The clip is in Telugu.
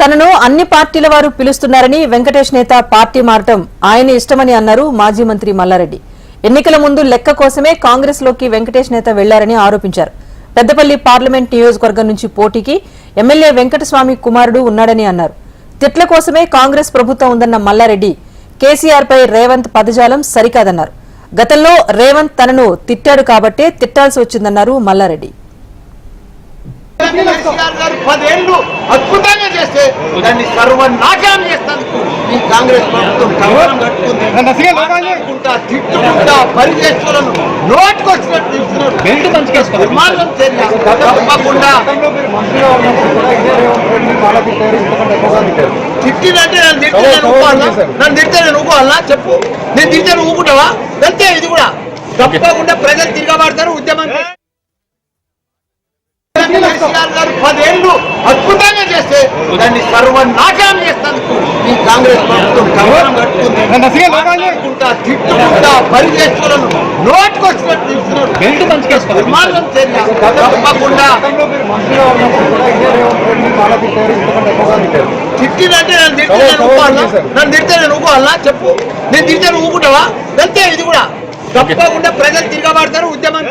తనను అన్ని పార్టీల వారు పిలుస్తున్నారని వెంకటేష్ నేత పార్టీ మారటం ఆయన ఇష్టమని అన్నారు మాజీ మంత్రి మల్లారెడ్డి. ఎన్నికల ముందు లెక్క కోసమే కాంగ్రెస్ లోకి వెంకటేష్ నేత వెళ్లారని ఆరోపించారు. పెద్దపల్లి పార్లమెంట్ నియోజకవర్గం నుంచి పోటీకి ఎమ్మెల్యే వెంకటస్వామి కుమారుడు ఉన్నాడని అన్నారు. తిట్ల కోసమే కాంగ్రెస్ ప్రభుత్వం ఉందన్న మల్లారెడ్డి కేసీఆర్ పై రేవంత్ పదజాలం సరికాదన్నారు. గతంలో రేవంత్ తనను తిట్టాడు కాబట్టే తిట్టాల్సి వచ్చిందన్నారు మల్లారెడ్డి. పదేళ్లు అద్భుతంగా చేస్తే దాన్ని సర్వనాశనం చేస్తాను ఈ కాంగ్రెస్ ప్రభుత్వం కవరం కట్టుకుంటా తిట్టుకుంటా పరిచేస్తులను నోటుకొచ్చినట్టు తప్పకుండా తిట్టినంటే నన్ను తిడితే నేను ఊకోవాలనా చెప్పు. నేను తిడితే నువ్వు ఊకుంటావా? అంతే. ఇది కూడా తప్పకుండా ప్రజలు తిరగబడతారు. ఉద్యమం పదేళ్లు అద్భుతంగా చేస్తే దాన్ని సర్వనాశనం చేస్తాను ఈ కాంగ్రెస్ ప్రభుత్వం కవరం కట్టుకుంటా తిట్టుకుంటా పరిచేస్తులను నోటుకొచ్చినట్టు తప్పకుండా తిట్టినంటే నన్ను తిడితే నేను ఊకోవాలనా చెప్పు. నేను తిడితే నువ్వు ఊకుంటావా? అంతే. ఇది కూడా తప్పకుండా ప్రజలు తిరగబడతారు. ఉద్యమం